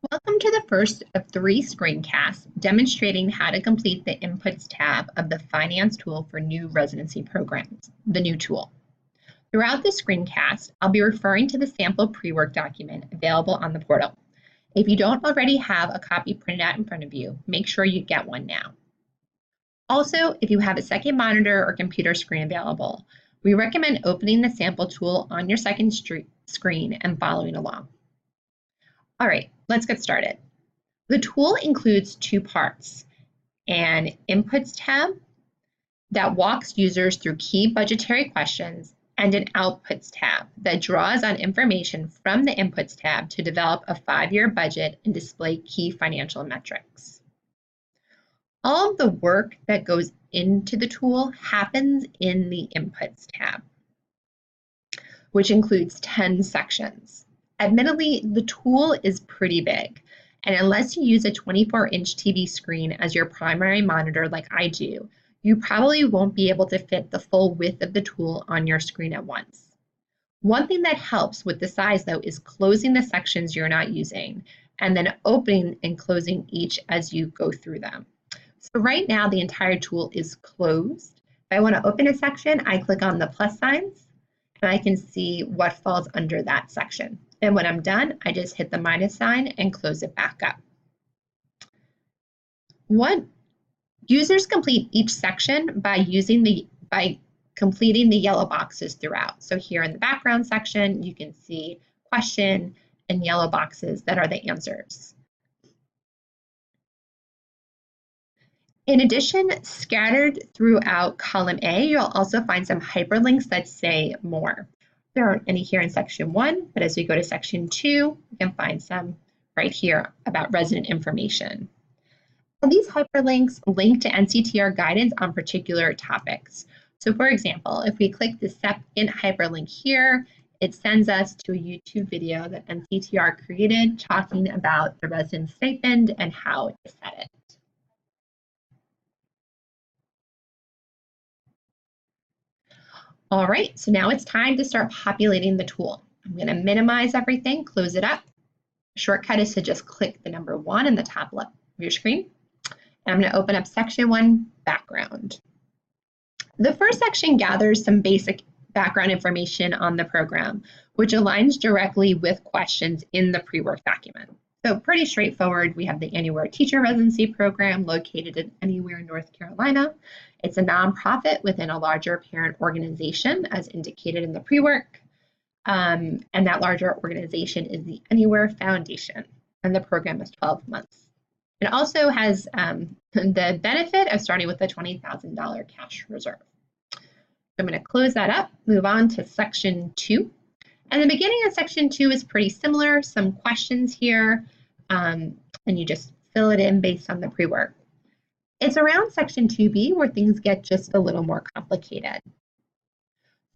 Welcome to the first of 3 screencasts demonstrating how to complete the Inputs tab of the Finance tool for new residency programs, the new tool. Throughout the screencast, I'll be referring to the sample pre-work document available on the portal. If you don't already have a copy printed out in front of you, make sure you get one now. Also, if you have a second monitor or computer screen available, we recommend opening the sample tool on your second screen and following along. All right, let's get started. The tool includes 2 parts: an Inputs tab that walks users through key budgetary questions and an Outputs tab that draws on information from the Inputs tab to develop a 5-year budget and display key financial metrics. All of the work that goes into the tool happens in the Inputs tab, which includes 10 sections. Admittedly, the tool is pretty big, and unless you use a 24-inch TV screen as your primary monitor like I do, you probably won't be able to fit the full width of the tool on your screen at once. One thing that helps with the size, though, is closing the sections you're not using, and then opening and closing each as you go through them. So right now, the entire tool is closed. If I want to open a section, I click on the plus signs, and I can see what falls under that section. And when I'm done, I just hit the minus sign and close it back up. Users complete each section by completing the yellow boxes throughout. So here in the background section, you can see question and yellow boxes that are the answers. In addition, scattered throughout column A, you'll also find some hyperlinks that say more. There aren't any here in section 1, but as we go to section 2, you can find some right here about resident information. And these hyperlinks link to NCTR guidance on particular topics. So for example, if we click the second hyperlink here, it sends us to a YouTube video that NCTR created talking about the resident stipend and how to set it. All right, so now it's time to start populating the tool. I'm going to minimize everything, close it up. The shortcut is to just click the number 1 in the top left of your screen. And I'm going to open up section 1, background. The first section gathers some basic background information on the program, which aligns directly with questions in the pre-work document. So pretty straightforward. We have the Anywhere Teacher Residency Program located in Anywhere, North Carolina. It's a nonprofit within a larger parent organization as indicated in the pre-work. And that larger organization is the Anywhere Foundation, and the program is 12 months. It also has the benefit of starting with a $20,000 cash reserve. So I'm going to close that up, move on to section 2. And the beginning of section 2 is pretty similar, some questions here, and you just fill it in based on the pre-work. It's around section 2B where things get just a little more complicated.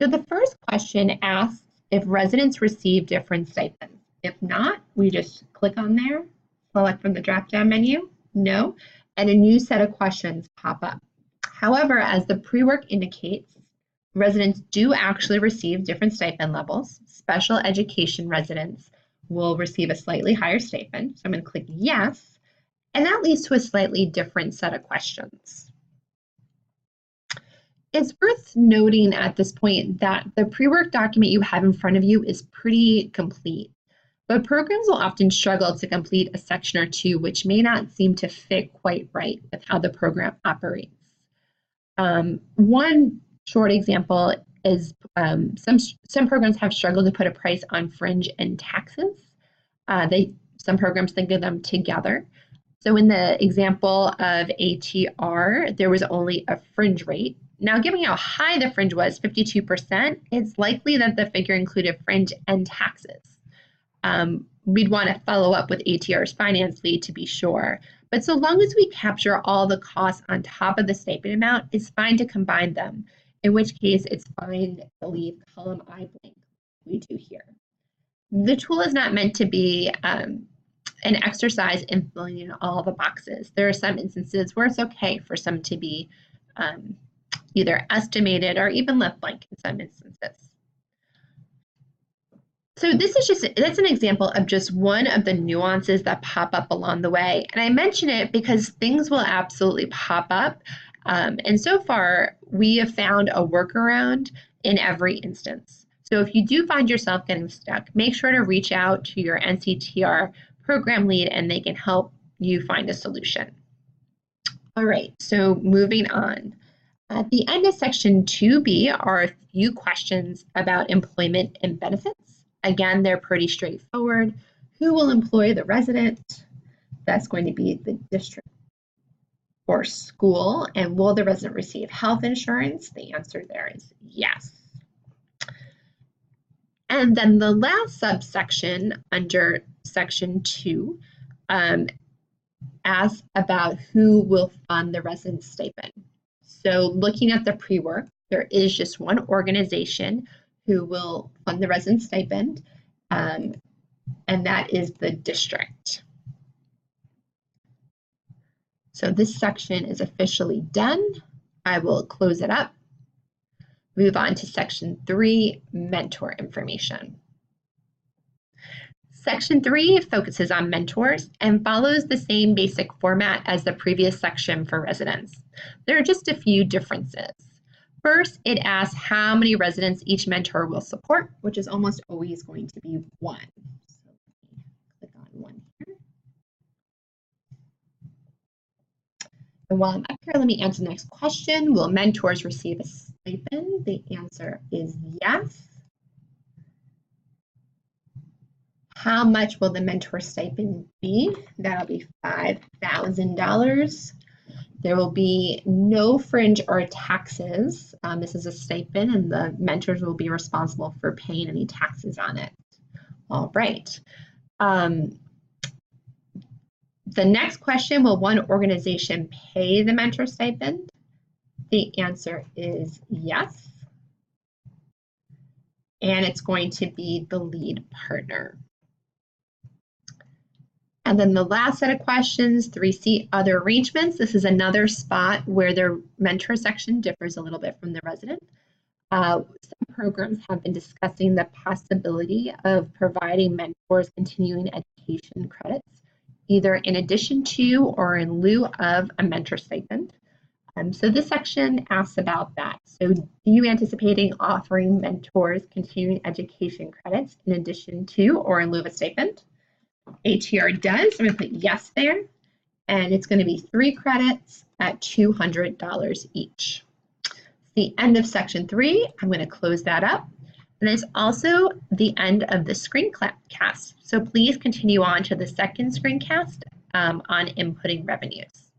So the first question asks if residents receive different stipends. If not, we just click on there, select from the drop-down menu, no, and a new set of questions pop up. However, as the pre-work indicates, residents do actually receive different stipend levels. Special education residents will receive a slightly higher stipend. So I'm going to click yes, and that leads to a slightly different set of questions. It's worth noting at this point that the pre-work document you have in front of you is pretty complete, but programs will often struggle to complete a section or two which may not seem to fit quite right with how the program operates. One short example is some programs have struggled to put a price on fringe and taxes. Some programs think of them together. So in the example of ATR, there was only a fringe rate. Now, given how high the fringe was, 52%, it's likely that the figure included fringe and taxes. We'd want to follow up with ATR's finance lead to be sure. But so long as we capture all the costs on top of the stipend amount, it's fine to combine them, in which case it's fine to leave column I blank. We do here. The tool is not meant to be an exercise in filling in all the boxes. There are some instances where it's okay for some to be either estimated or even left blank in some instances. So this is that's an example of just one of the nuances that pop up along the way. And I mention it because things will absolutely pop up. And so far, we have found a workaround in every instance. So if you do find yourself getting stuck, make sure to reach out to your NCTR program lead and they can help you find a solution. All right, so moving on. At the end of section 2B are a few questions about employment and benefits. Again, they're pretty straightforward. Who will employ the resident? That's going to be the district or school. And will the resident receive health insurance? The answer there is yes. And then the last subsection under section 2 asks about who will fund the resident stipend. So looking at the pre-work, there is just one organization who will fund the resident stipend, and that is the district. So this section is officially done. I will close it up. Move on to section 3, mentor information. Section 3 focuses on mentors and follows the same basic format as the previous section for residents. There are just a few differences. First, it asks how many residents each mentor will support, which is almost always going to be 1. So click on 1 here. And while I'm up here, let me answer the next question. Will mentors receive a stipend? The answer is yes. How much will the mentor stipend be? That'll be $5,000. There will be no fringe or taxes. This is a stipend and the mentors will be responsible for paying any taxes on it. All right. The next question, will one organization pay the mentor stipend? The answer is yes. And it's going to be the lead partner. And then the last set of questions, 3C, other arrangements. This is another spot where the mentor section differs a little bit from the resident. Some programs have been discussing the possibility of providing mentors continuing education credits, either in addition to or in lieu of a mentor stipend. So this section asks about that. So do you anticipating offering mentors continuing education credits in addition to or in lieu of a stipend? ATR does. I'm going to put yes there, and it's going to be 3 credits at $200 each. The end of section 3. I'm going to close that up. And it's also the end of the screencast. So please continue on to the second screencast on inputting revenues.